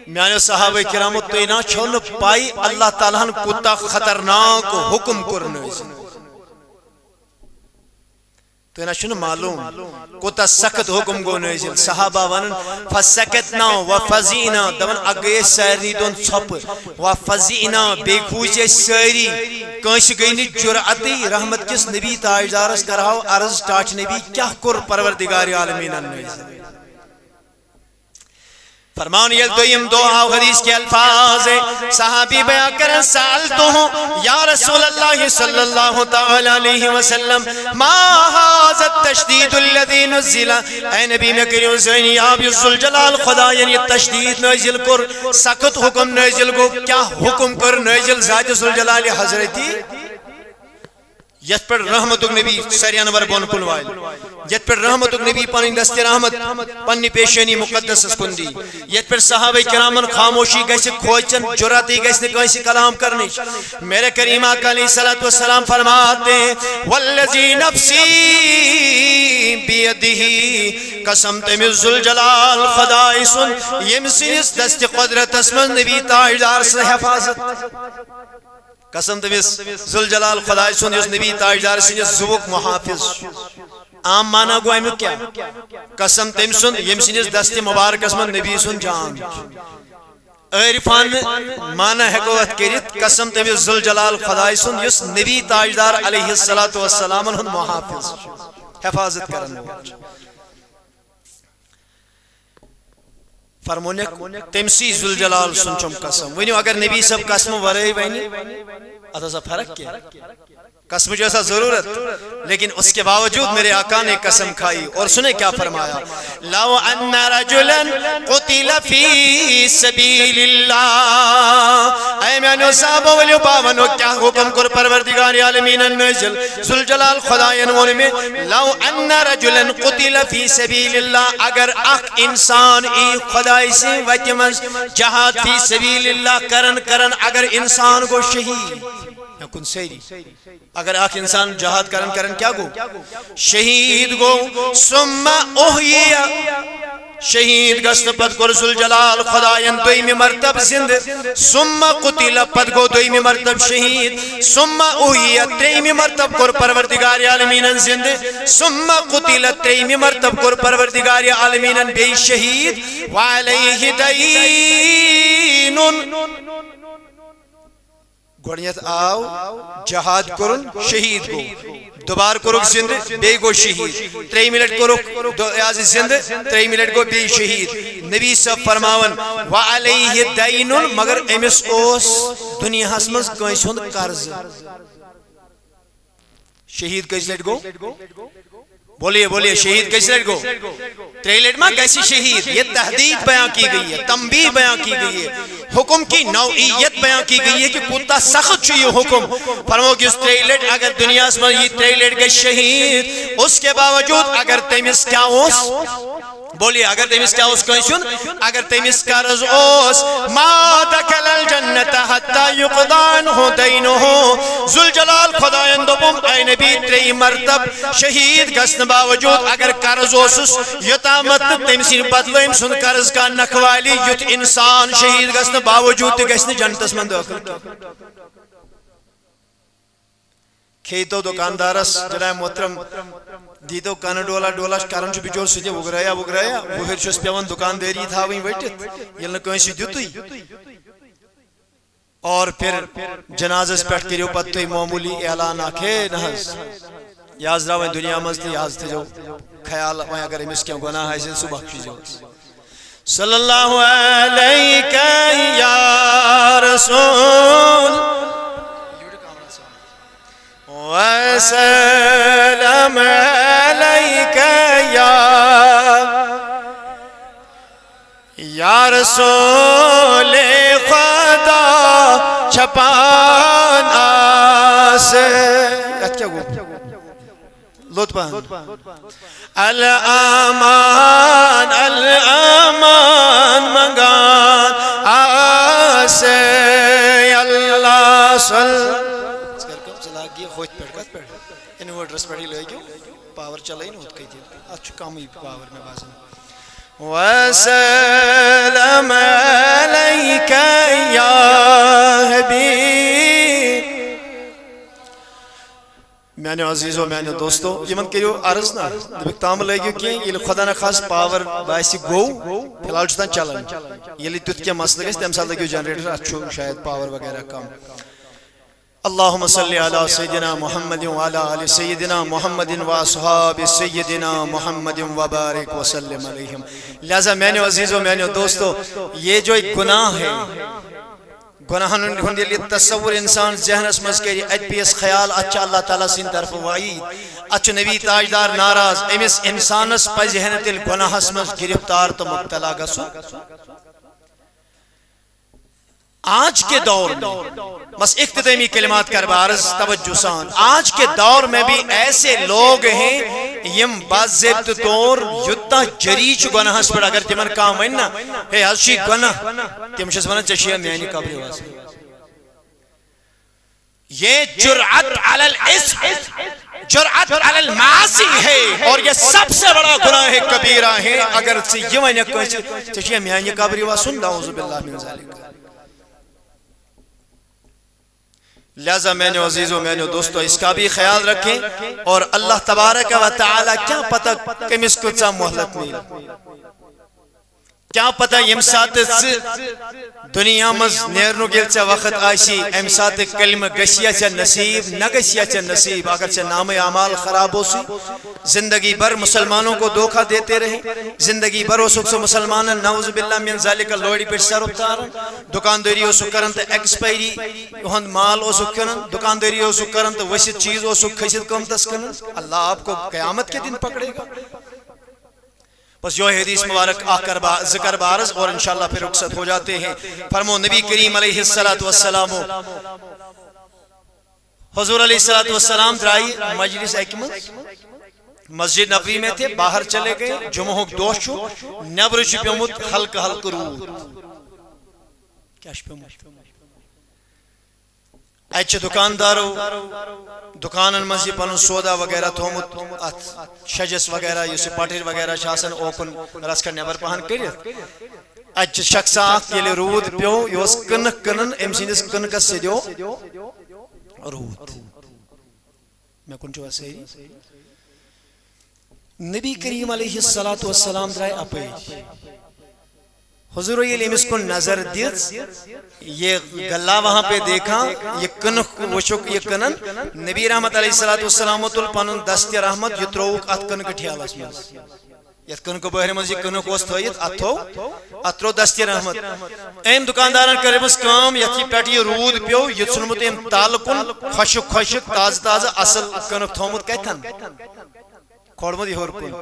میانے صحابہ کرام تو اینا چھوڑ پائی اللہ تعالیٰ نے کتا خطرناک حکم کرنے تو اینا چھوڑ معلوم کتا سخت حکم گو نوزل صحابہ ونن فسکتنا وفزینا دون اگئے سیرنی دون چھپ وفزینا بے خوشی سیری کنش گئینی جرعتی رحمت کس نبی تاجدارس کراؤ عرض ٹاچ نبی کیا کر پروردگار عالمین نوزل فرمان یہ دویم دعا حدیث کے الفاظ صحابی بیان کرن سألتو ہوں یا رسول اللہ صلی اللہ تعالی علیہ وسلم ما هذا التشدید الذي نزل اے نبی میں کریو زینی آپ یزل جلال خدا یعنی تشدید نازل کر سخت حکم نازل کو کیا حکم کر نازل ذات ذوالجلال حضرتی یت پر رحمت نبی سری انور بون کلوائل یت پر رحمت نبی پانی دست رحمت پنی پیشنی مقدس اسکندی یت پر صحابہ کرامن خاموشی گیسے کھوچن جراتی گیسے کیسے کلام کرنی میرے کریم آقا علیہ السلام فرماتے ہیں والذی نفسی بیدہی قسم تمیز ذوالجلال خدای سن یمسیس دست قدرت اسمن نبی تاجدار سے حفاظت قسم تمیز ذوالجلال خدای سن یس نبی تاجدار سے زوک محافظ عام مانا گو ایمو کیا قسم تم سن یم سنس دست مبارک اسمن نبی سن جان عرفان مانا حقوت کرت قسم تم ذوالجلال خدای سن یس نبی تاجدار علیہ السلام ہن محافظ حفاظت کرن فرمونک تمسی ذوالجلال سنچم قسم ونیو اگر نبی صاحب قسم ورے ونی اتھا فرق کیا قسم جیسا ضرورت لیکن اس کے باوجود میرے آقا نے قسم کھائی اور سنے کیا فرمایا لو ان رجلا قتل فی سبیل اللہ اے میں نے صاحب ولیو باونو کیا حکم کر پروردگار عالمین نزل ذوالجلال خدایان میں لو ان رجلا قتل فی سبیل اللہ اگر اخ انسان ای خدای سے وجمز جہاد فی سبیل اللہ کرن اگر انسان کو شہید کن سیری اگر آخ انسان جہاد کرن کیا گو شہید گو ثم احییا شہید گست پد کر ذوالجلال خدایان دویمی مرتب زند ثم قتل پد گو دویمی مرتب شہید ثم احییا تریمی مرتب کر پروردگار عالمین زند ثم قتل تریمی مرتب کر پروردگار عالمین بے شہید وعلیہ دین گوڑنیت آو جہاد کرن شہید گو دوبار کرک زند بے گو شہید 3 منٹ کرک آز زند 3 منٹ گو بے شہید نبی صاحب فرماون وعلیہ دین مگر امس اوس دنیا ہسمز کنس ہند قرض شہید کس لٹ گو بولیے شہید کس لٹ گو 3 لٹ ماں کیسی شہید یہ تحدید بیان کی گئی ہے تنبیہ بیان کی گئی ہے حکم کی نوعیت بیان کی گئی ہے کہ کتا سخت چھو یہ حکم فرمو کہ اس 3 لٹ اگر دنیا میں یہ 3 لٹ کے شہید اس کے باوجود اگر تیمس کیا ہوس بولیے اگر تیمس کیا ہوس کہیں سن اگر تیمس قرض اوس ما دکل الجنت حتی یقضان ہو دینو ہو ذوالجلال خدایان دوبم اے نبی 3 مرتب شہید گسن باوجود اگر قرض اوسس یتامت تیمسین بدلویم سن قرض کا نکوالی یت انسان شہید گسن باوجود گسن جنتس من داخل کھیتو دکاندارس جناب محترم دیتو کان ڈولا کرن چھ بچور ستے وگرایا وہر چھس پیون دکانداری تھاویں وٹت یلن کانسی دیتوی اور پھر جنازس پٹھ کریو پتہ معمولی اعلان آکھے نحس یاز راویں دنیا مزتی یاز تھے جو خیال وہیں اگر امس کیا گناہ ہے سن صبح کی جو صلی اللہ علیکہ یا رسول وسلم علیکہ یا رسول خدا چھپان آسے کیا گو لطفاً الامان منگان آسے اللہ صلی خوش پڑھ انورٹرس پڑھی لے گئے پاور چلائی نہیں ہوتا تھی اچھا کام ہی پاور میں بازن وسلم علیکہ یا حبیب میں نے عزیزو میں نے دوستو یہ من کریو عرض نا دبک تام لے گئے کہ یہ خدا نہ خاص پاور باعثی گو فیلال چھتان چلن یہ لی تت کیا مسئلہ گئے تیم سال لگیو جنریٹر اچھو شاید پاور وغیرہ کام اللہم صلی علی سیدنا محمد وعلی آل سیدنا محمد واصحاب سیدنا محمد وبارک وسلم علیہم لہذا میں نے عزیزو میں نے دوستو یہ جو ایک گناہ ہے گناہن ہندی لی تصور انسان ذہن اس مذکری پیس خیال اچھا اللہ تعالیٰ سین طرف وعید اچھا نبی تاجدار ناراض امس انسانس پا ذہنت الگناہ اس مذ گرفتار تو مبتلا گسو آج کے دور میں بس اختتامی کلمات کر بارز توجہ سان آج کے دور میں بھی ایسے لوگ ہیں یم باضبط طور یتا جریچ گناہ اس پر اگر تمن کام وننا ہے حضشی گناہ تم شس ونن چشیا میانی قبر واسطے یہ جرأت علی الاسم جرأت علی المعاصی ہے اور یہ سب سے بڑا گناہ کبیرہ ہے اگر سے یہ ونیا چشیا میانی قبر واسطے نعوذ باللہ من ذالک لہذا میں نے عزیزوں میں نے دوستو اس کا بھی خیال رکھیں اور اللہ تبارک و تعالی کیا پتہ کمس کو چا محلت نہیں کیا پتہ یم سات دنیا مز نیرنو گیل ژے وقت آسی ام سات کلمہ گسیا ژے نصیب نہ گسیا ژے نصیب اگر ژے نام اعمال خراب ہوسی زندگی بھر مسلمانوں کو دھوکہ دیتے رہے زندگی بھر اوسک سو مسلمان نعوذ باللہ من ذالک لوڑی پہ سر اتارن دکانداری اوسک کرن تو ایکسپائری ہند مال اوسک کرن دکانداری اوسک کرن تو وسیع چیز اوسک کھسیت قیمتس کرن اللہ آپ کو قیامت کے دن پکڑے گا بس یہ حدیث مبارک ذکر بارز اور انشاءاللہ پھر رخصت ہو جاتے ہیں فرمو نبی کریم علیہ السلام حضور علیہ السلام درائی مجلس اکمت مسجد نبوی میں تھے باہر چلے گئے جمعہ دوہ چھو نبر چھ پیومت ہلک ہلک رود کیا چھ پیومت اچھ دکاندارو دکانن مزی پنن سودا وغیرہ تھومت شجس وغیرہ یہ پٹر وغیرہ شاسن اوکن رسکر نبر پہن کرت اچھ شخص اخ یلی رود پیو یوس کنک کنن ام سندس کنکس سے دیو رود میں کن چو سہی نبی کریم علیہ السلام درائے اپیج حضور یہ امس کو نظر دیت یہ گلہ وہاں پہ دیکھا یہ کنک وشک یہ کنن نبی رحمت علیہ السلام تل پنن دست رحمت یہ تروک ات کنک ٹھیالس میں یہ کنک بہر مز یہ کنک اس تھویت اترو دست رحمت ایم دکاندارن کرمس کام یتھی پیٹ یہ رود پیو یہ ژھنمت ایم تال کن خشک خشک تازہ تازہ اصل کنک تھومت کتن کھوڑمت یہ ہور کن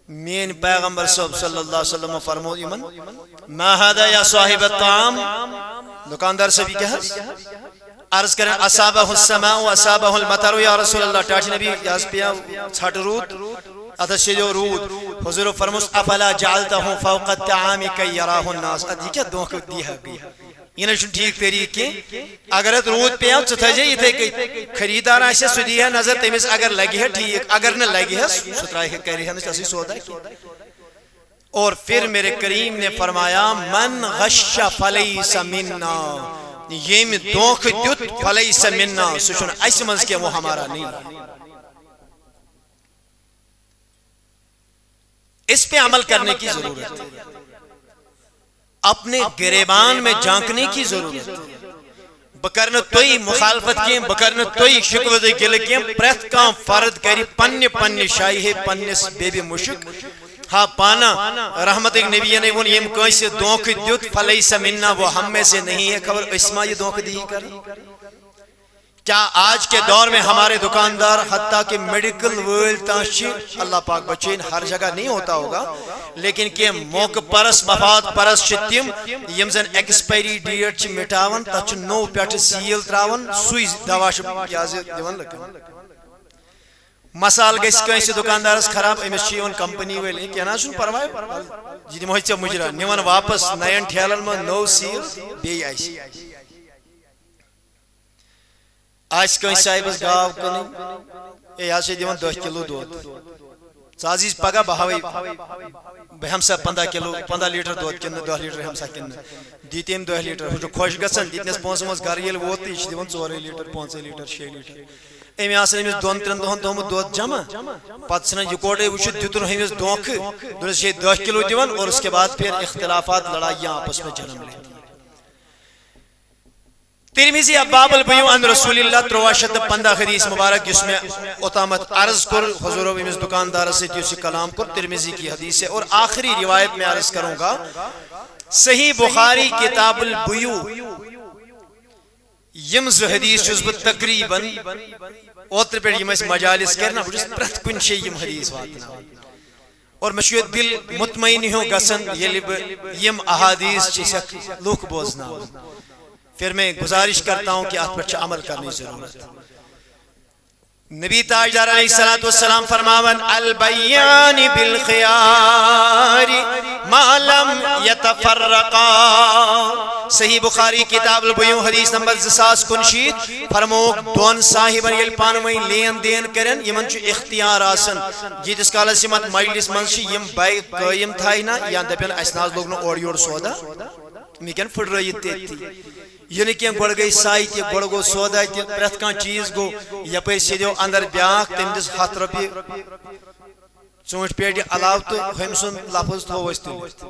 مین پیغمبر صلی اللہ علیہ وسلم فرمو ایمن ما هذا یا صاحب الطعام دکاندار سے بھی کہا عرض کریں اصابہ السماء و اصابہ المطر یا رسول اللہ ٹاچ نبی یاز پیا چھٹ رود اتش جو رود حضور فرموس افلا جعلتہ فوق الطعام کی یراہ الناس ادھی کیا دھوکہ دیا گیا یہ نشن ٹھیک طریقے اگر رود پیا ژھا جے یہ خریدار آسے سہ دی نظر تمس اگر لگی ہے ٹھیک اگر نہ لگی ہے سترائی ہے کری ہے اسی سودا اور پھر میرے کریم نے فرمایا من غش فلیس منا یم دھوکہ دیت فلیس منا سہ چھن اس منز کہ وہ ہمارا نہیں اس پہ عمل کرنے کی ضرورت ہے اپنے گریبان میں جھانکنے کی ضرورت ہے بکرن توئی مخالفت کی بکرن توئی شکوہ گل کی پریت کام فرد کری پنی پنی شاہی پنیس بیبی مشک ہاں پانا رحمت نبی نے وہ یم کوئی سے دھوکہ دیت فلیس منا وہ ہم میں سے نہیں ہے خبر اسما یہ دھوکہ دی کر کیا آج کے دور میں ہمارے دکاندار حتیٰ کہ میڈیکل ورلڈ تانچ اللہ پاک بچین ہر جگہ نہیں ہوتا ہوگا لیکن کہ موقع پرس مفاد پرس تم یم زن ایکسپائری ڈیٹ مٹاون تک نو پیٹ سیل تراون سوئی دوا دیون لگن مسال گیس کنس دکاندارس خراب امس چیون کمپنی ویلے کیا نا سن پروائی جی دمو چا مجرا نیون واپس نین ٹھیلن میں نو سیل بی آئی آج کہیں صاحبس گاو کنی اے آج دیون 10 کلو دود سازیز پگا بہاوی ہمسا 15 لیٹر دود کن 2 لیٹر ہمسا کن دیتیم 2 لیٹر جو خوش گسن دیتنس پونسمس گھر یل ووت یہ دیون 4 لیٹر 5 لیٹر 6 لیٹر امی آسن امس 2-3 دہن تھومت دود جمع پتہ چھنا یہ کوڑے وچھت دیتن ہمس دھوکہ دس 10 کلو دیون اور اس کے بعد پھر اختلافات لڑائیاں آپس میں جنم لیتی ترمذی ابواب البیوع عن رسول اللہ 315 حدیث مبارک جس میں اتامت عرض کر حضور امس دکاندار سے جس کلام کر ترمذی کی حدیث ہے اور آخری روایت میں عرض کروں گا صحیح بخاری کتاب البیوع یم ز حدیث چھس بہ تقریبا اوتر پہ یم مجالس کرنا بہ چھس پرت کن شے یم حدیث واتنا اور مشیت دل مطمئن ہو گسن یلی یم احادیث چھ لوک بوزنا پھر میں گزارش کرتا ہوں کہ آپ پر عمل کرنے ضرورت ہے نبی تاجدار علیہ السلام فرماون البیان بالخیار ما لم یتفرقا صحیح بخاری کتاب البیوع حدیث نمبر 2059 فرموک دون صاحبن یل پانوئی لین دین کرن یمن چھ اختیار آسن جیتس کالا سمت مجلس منشی یم بائی قائم تھائینا یا دپین اسناز لوگ نو اور یور سودا میکن پھڑ رہی تیتی یعنی کہ گوڑ گئی سائی تی گوڑ گو سودا تی پرت کان چیز گو یا پر سیدیو اندر بیاک تم دس 7 روپی ژوٗنٛٹھۍ پیٹہِ علاوٕ تہٕ ہُمۍ سُنٛد لفظ تھوٚو اَسہِ تُلِتھ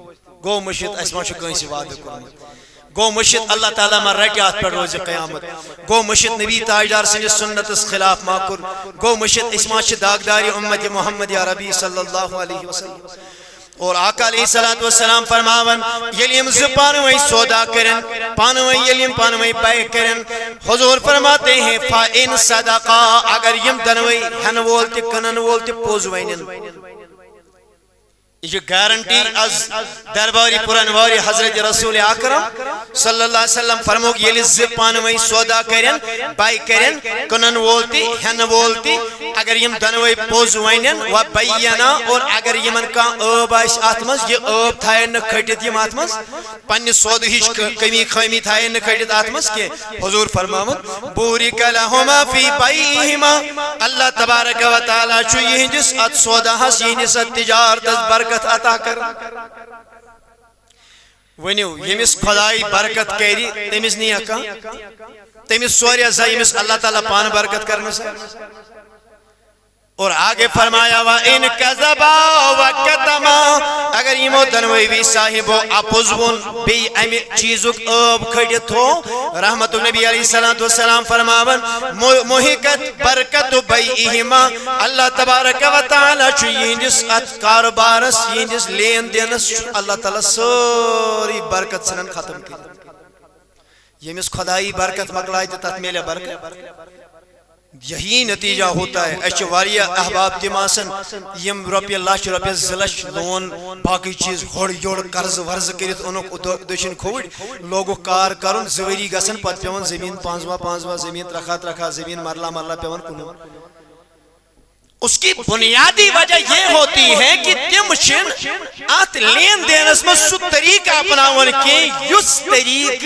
گوٚو مٔشِد اَسہِ ما چھُ کٲنٛسہِ وعدٕ کوٚرمُت گوٚو مٔشِد اللہ تعالیٰ ما رٹہِ اَتھ پٮ۪ٹھ روزِ قیامت گوٚو مٔشِد نبی تاجدار سٕنٛدِس سُنتس خلاف ما کوٚر گوٚو مٔشِد أسۍ ما چھِ داغدارِ اُمت محمد یا ربی صلی اللہ علیہ وسلم اور آقا علیہ الصلوۃ والسلام فرماون ییٚلہِ یِم زٕ پانہٕ ؤنۍ سودا کرن پانہٕ ؤنۍ ییٚلہِ یِم پانہٕ ؤنۍ بے کرن حضور فرماتے ہیں فإن صدقا اگر یِم دۄنوَے ہٮ۪نہٕ وول تہِ کٕنن وول تہِ پوٚز ونن یہ گارنٹی از درباری پرانواری حضرت رسول اکرم صلی اللہ علیہ وسلم فرموک ییٚلہِ زٕ پانہٕ ؤنۍ سودا کرن بے کرن کٕنن وول تہِ ہٮ۪نہٕ وول تہِ اگر یم دۄنوَے پوٚز ونن و بینا اور اگر یمن کانٛہہ ٲب آسہِ اتھ منٛز یہِ ٲب تھاین نہٕ کھٔٹِتھ یِم اتھ منٛز پننہِ سودٕ ہِش کمی خٲمی تھاین نہٕ کھٔٹِتھ اتھ منٛز کینٛہہ حضور فرماوُن بورِکَ لَہُمَا فی بیعِہِمَا اللہ تبارک و تعالیٰ چھُ یِہنٛدِس اتھ سوداہس یِہنٛدِس اتھ تجارتس برکت عطا کر ؤنِو ییٚمِس خۄداے برکت کرِ تٔمِس نِیہ کانٛہہ تٔمِس سوریا زا ییٚمِس اللہ تعالیٰ پانہٕ برکت کرنس اور آگے فرمایا وَإِن كَذَبَا وَكَتَمَا اگر یمو دۄنوَے صاحبو اپُز ووٚن بیٚیہِ امہِ چیٖزُک ٲب کھٔٹِتھ تھوٚو رحمت النبی علیہ الصلوۃ والسلام فرماون مُحِقَت برکتُ بیعِہِمَا اللہ تبارک و تعالیٰ چھُ یِہنٛدِس اتھ کاربارس یِہنٛدِس لین دینس اللہ تعالیٰ سٲرٕے برکت ژھٕنن ختم کٔرِتھ ییٚمِس خۄدایی برکت مۄکلایہِ تہٕ تتھ میلہِ برکت یہی نتیجہ ہوتا ہے اچھے واریہ احباب تم آسن یم روپیہ لچھ روپیہ زٕ لچھ لون باقی چیز ہور یور قرض ورز کرت اونک دشن کھوڑ لوگو کار کرن زوری گسن پت پیون زمین پانزوا زمین ترکھا زمین مرلہ پیون کنو اس کی بنیادی وجہ یہ ہوتی ہے کہ تم چھن ات لین دینس میں سو طریقہ اپناون کے یس طریق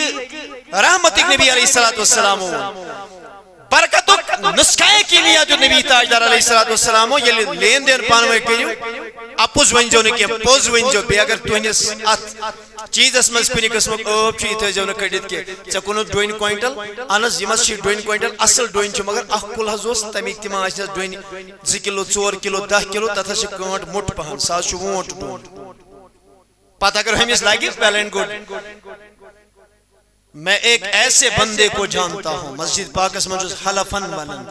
رحمت نبی علیہ الصلوۃ والسلام برکتک نسخائے کی لیا جو نبی تاجدار علیہ الصلوۃ والسلام یہ لین دین پانوے کریو اپوز ونجو نکے پوز ونجو بے اگر تونس ات چیزس مز کنی قسمک ٲب چھُ یِتھے جو نہٕ کٔڑِتھ کینٛہہ ژےٚ کُنُتھ ڈوٗنۍ کوینٹل اہن حظ یِم حظ چھِ ڈوٗنۍ کوینٹل اصل ڈوٗنۍ چھِ مگر اکھ کُل حظ اوس تمیُک تِم آسہِ ڈوٗنۍ 2 کِلوٗ 4 کِلوٗ 10 کِلوٗ تتھ حظ چھِ کٲنٛٹ موٚٹ پہن سُہ حظ چھُ وونٛٹ ڈوٗن پتہٕ اگر ہُمِس لگہِ ویل اینڈ گُڈ میں ایک ایسے بندے کو جانتا ہوں مسجد پاکس منٛز حلفن ونن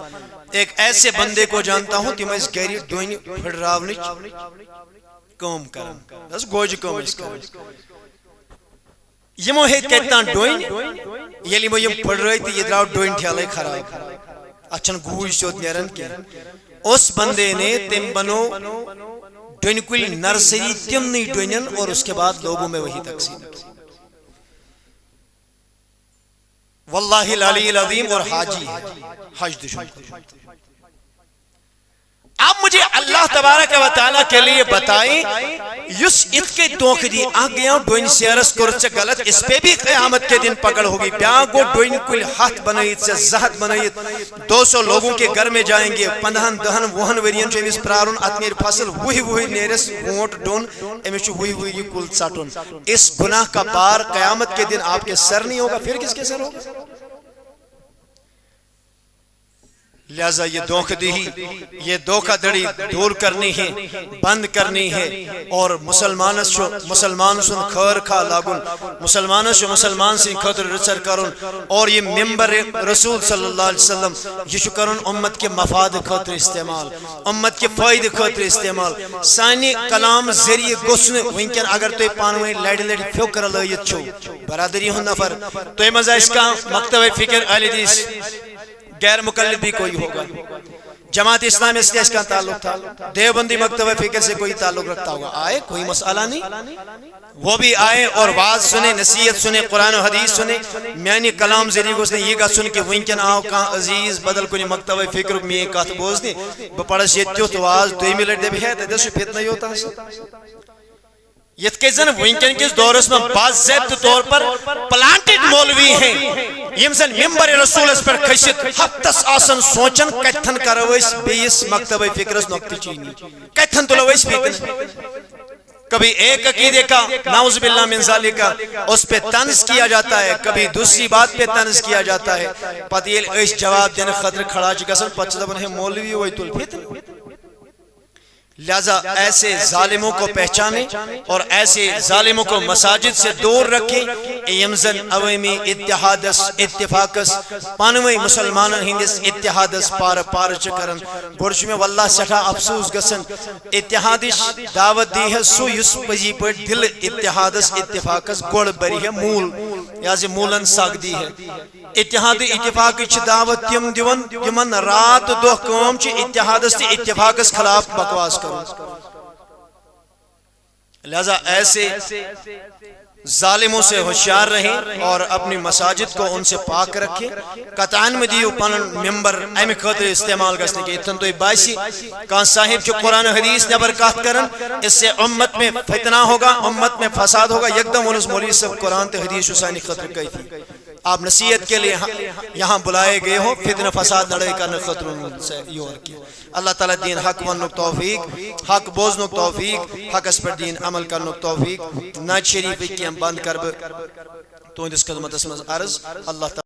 ایک ایسے بندے کو جانتا ہوں تم ٲسۍ گرِ ڈوٗنۍ پھٕٹراونٕچ کٲم کران بس گوجہِ کٲم ٲسۍ کران یمو ہیٚتۍ کتہِ تام ڈوٗنۍ ییٚلہِ یمو یم پھٕٹرٲے تہٕ یہِ درٛاو ڈوٗنۍ ٹھیلے خراب اتھ چھنہٕ گوٗج سیوٚد نیران کینٛہہ اس بندے نے تم بنو ڈوٗنۍ کُلۍ نرسری تمنٕے ڈوٗنٮ۪ن اور اس کے بعد لوگوں میں وہی تقسیم واللہ العلی العظیم اور حاجی حج دشمن اب مجھے اللہ تبارک و تعالیٰ کے لیے بتائیں یس ات کے دوکھ دی آگ گیا ڈوین سیرس کرت سے غلط اس پہ بھی قیامت کے دن پکڑ ہوگی بیاں کو ڈوین کل ہاتھ بنائیت سے زہد بنائیت 200 لوگوں کے گھر میں جائیں گے 15 وہن ورین جو امیس پرارون اتنیر فصل وہی نیرس وونٹ ڈون امیس جو وہی یہ کل ساٹون اس گناہ کا بار قیامت کے دن آپ کے سر نہیں ہوگا پھر کس کے سر ہوگا لہذا یہ دھوکہ دہی یہ دھوکہ دڑی دور کرنی ہے بند کرنی ہے اور مسلمان سن خیر کھا لاگن مسلمان سے خطر رچر کرن اور یہ ممبر رسول صلی اللہ علیہ وسلم یہ کرن امت کے مفاد خطر استعمال امت کے فائد خطر استعمال سانی کلام ذریعے گسن ونکن اگر تو پانویں لڑ فکر لائت چھو برادری ہن نفر تو مزہ اس کا مکتب فکر اہل حدیث غیر مقلد بھی کوئی ہوگا جماعت اسلامی سے اس کا تعلق تھا دیوبندی مکتبہ فکر سے کوئی تعلق رکھتا ہوگا آئے کوئی مسئلہ نہیں وہ بھی آئے اور واز سنے نصیحت سنے قرآن و حدیث سنے میانی کلام ذریعے کو اس نے یہ کہا سن کہ ونکن آؤ کہاں عزیز بدل کنی مکتبہ فکر میں ایک کہت بوز دی بپڑس یہ تیوت واز دوئی ملٹ دے بھی ہے تو دسو فتنہ ہوتا ہے یہ کہ زن ونکن کس دورس میں باضابطہ طور پر پلانٹڈ مولوی ہیں یم زن ممبر رسول اس پر کھسیت ہفتس آسن سوچن کتھن کرویس بیس مکتبہ فکرس نکتی چینی کتھن تلویس فکر کبھی ایک عقیدے کا نعوذ باللہ من ذالک کا اس پہ طنز کیا جاتا ہے کبھی دوسری بات پہ طنز کیا جاتا ہے پتہ یہ اس جواب دینے خطر کھڑا چکا سن پچھ دبن ہے مولوی ہوئی تل فتن لہذا ایسے ظالموں کو پہچانے اور ایسے ظالموں کو مساجد سے دور رکھیں یمزن عوامی اتحادس اتفاقس پانوئی مسلمان ہندس اتحادس پار چکرن گرچ میں واللہ سٹھا افسوس گسن اتحادش دعوت دی ہے سو یس پزی پر دل اتحادس اتفاقس گوڑ بری ہے مول یازی مولن ساگ دی ہے اتحاد اتفاق چھ دعوت تیم دیون یمن رات دو کام چھ اتحادس تی اتفاقس خلاف بکواس کرو لہذا ایسے ظالموں سے ہوشیار رہیں اور اپنی مساجد کو ان سے پاک رکھیں قطعاً میں دیو پنن ممبر ایم خاطر استعمال کرنے کے اتن تو باسی کان صاحب جو قرآن و حدیث نبر کہت کرن اس سے امت میں فتنہ ہوگا امت میں فساد ہوگا یکدم انس مولی سے قرآن تے حدیث حسینی خطر کہی تھی آپ نصیحت کے لیے یہاں بلائے گئے ہو فتنہ فساد لڑائی کرنے خطروں سے یور کی اللہ تعالیٰ دین حق ونک توفیق حق بوزنک توفیق حق اس پر دین عمل کرنک توفیق ناچ شریف کی ہم بند کرب تو اندس قدمت اسمز عرض اللہ تعالیٰ